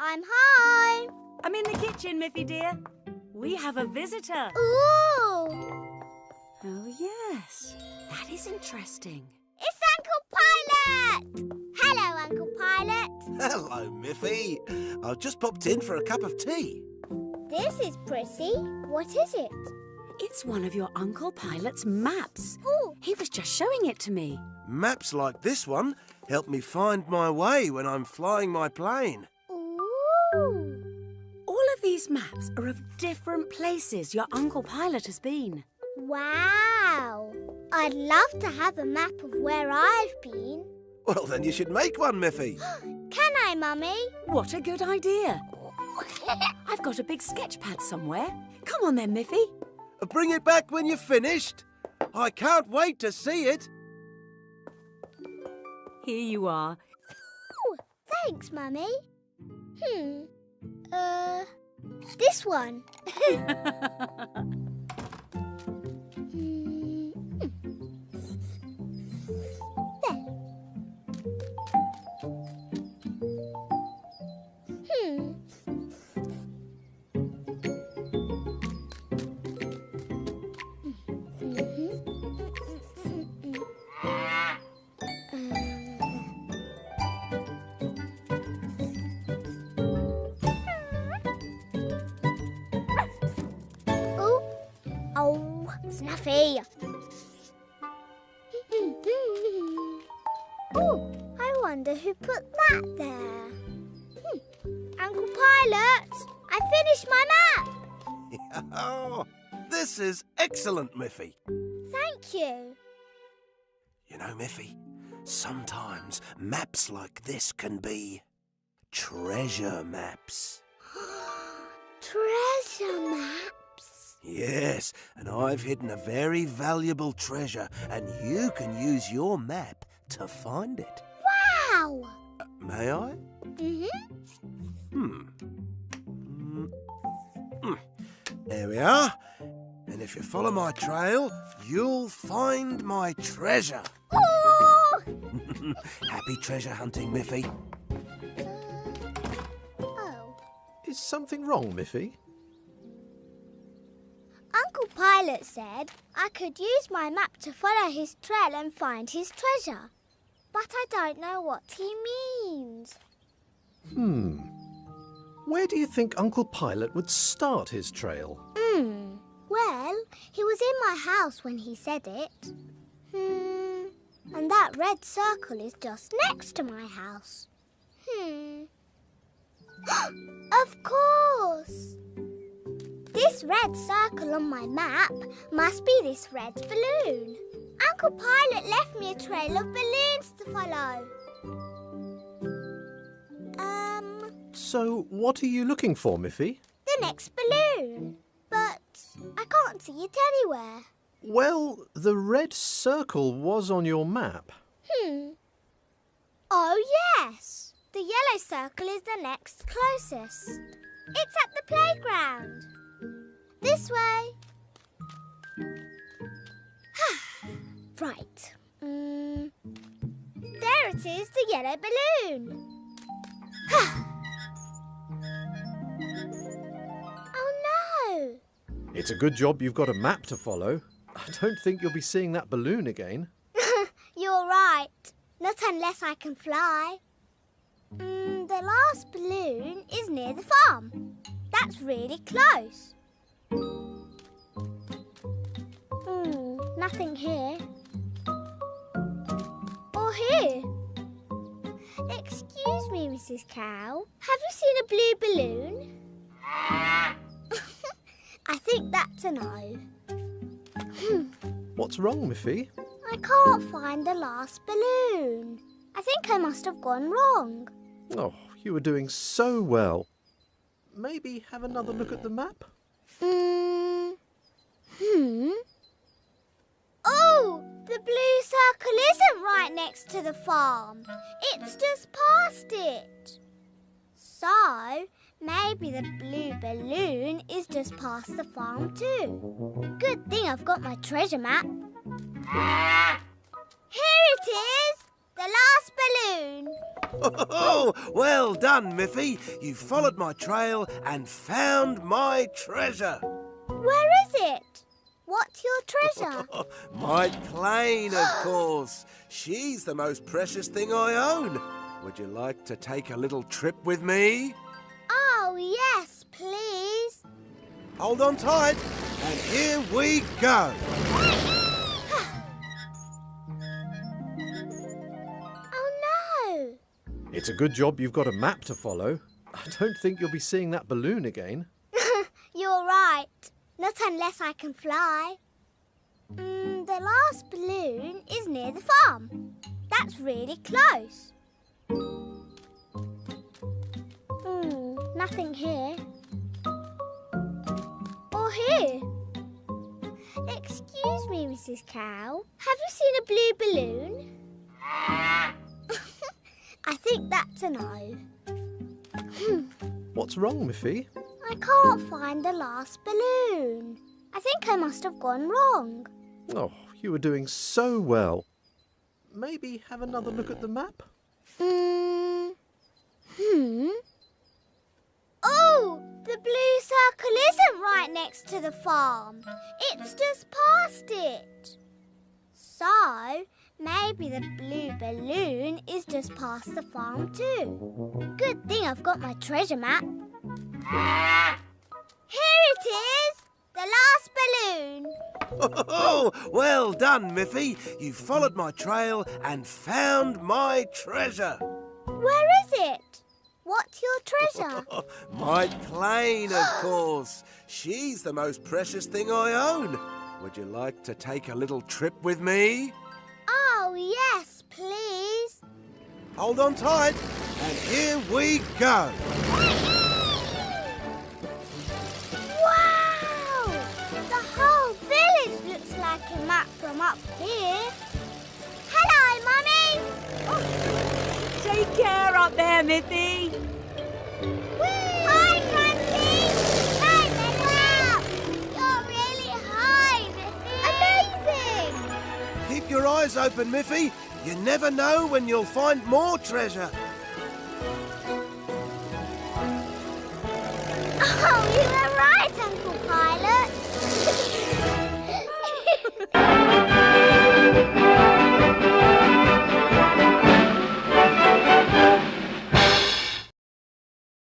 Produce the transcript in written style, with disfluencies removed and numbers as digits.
I'm home. I'm in the kitchen, Miffy dear. We have a visitor. Ooh! Oh, yes. That is interesting. It's Uncle Pilot! Hello, Uncle Pilot. Hello, Miffy. I've just popped in for a cup of tea. This is pretty. What is it? It's one of your Uncle Pilot's maps. Ooh! He was just showing it to me. Maps like this one help me find my way when I'm flying my plane. Ooh! All of these maps are of different places your Uncle Pilot has been. Wow! I'd love to have a map of where I've been. Well, then you should make one, Miffy. Can I, Mummy? What a good idea. I've got a big sketch pad somewhere. Come on then, Miffy. Bring it back when you're finished. I can't wait to see it. Here you are. Ooh, thanks, Mummy. This one. Oh, Snuffy. Oh, I wonder who put that there. Uncle Pilot, I finished my map. Oh, this is excellent, Miffy. Thank you. You know, Miffy, sometimes maps like this can be treasure maps. Treasure maps. Yes, and I've hidden a very valuable treasure, and you can use your map to find it. Wow. May I? There we are. And if you follow my trail, you'll find my treasure. Ooh. Happy treasure hunting, Miffy. Oh. Is something wrong, Miffy? Uncle Pilot said I could use my map to follow his trail and find his treasure. But I don't know what he means. Where do you think Uncle Pilot would start his trail? Well, he was in my house when he said it. And that red circle is just next to my house. Of course! This red circle on my map must be this red balloon. Uncle Pilot left me a trail of balloons to follow. So, what are you looking for, Miffy? The next balloon. But I can't see it anywhere. Well, the red circle was on your map. Oh, yes. The yellow circle is the next closest. It's at the playground. This way. Right. There it is, the yellow balloon. Oh, no. It's a good job you've got a map to follow. I don't think you'll be seeing that balloon again. You're right. Not unless I can fly. The last balloon is near the farm. That's really close. Nothing here. Or here. Excuse me, Mrs. Cow. Have you seen a blue balloon? I think that's a no. What's wrong, Miffy? I can't find the last balloon. I think I must have gone wrong. Oh, you were doing so well. Maybe have another look at the map? Oh, the blue circle isn't right next to the farm. It's just past it. So, maybe the blue balloon is just past the farm too. Good thing I've got my treasure map. Here it is! the last balloon. Oh, well done, Miffy. You followed my trail and found my treasure. Where is it? What's your treasure? My plane, of course. She's the most precious thing I own. Would you like to take a little trip with me? Oh, yes, please. Hold on tight, and here we go. Oh, no. It's a good job you've got a map to follow. I don't think you'll be seeing that balloon again. You're right. Not unless I can fly. The last balloon is near the farm. That's really close. Nothing here. Or here. Excuse me, Mrs. Cow. Have you seen a blue balloon? I think that's a no. What's wrong, Miffy? I can't find the last balloon. I think I must have gone wrong. Oh, you were doing so well. Maybe have another look at the map? Oh, the blue circle isn't right next to the farm. It's just past it. So, maybe the blue balloon is just past the farm too. Good thing I've got my treasure map. Here it is! The last balloon. Oh, well done, Miffy. You followed my trail and found my treasure. Where is it? What's your treasure? My plane, of course. She's the most precious thing I own. Would you like to take a little trip with me? Oh, yes, please. Hold on tight, and here we go. Wow! The whole village looks like a map from up here. Hello, Mummy! Take care up there, Miffy. Hi, Grandpa! Hi, Wow! You're really high, Miffy! Amazing! Keep your eyes open, Miffy. You never know when you'll find more treasure. Oh, you were right, Uncle Pilot.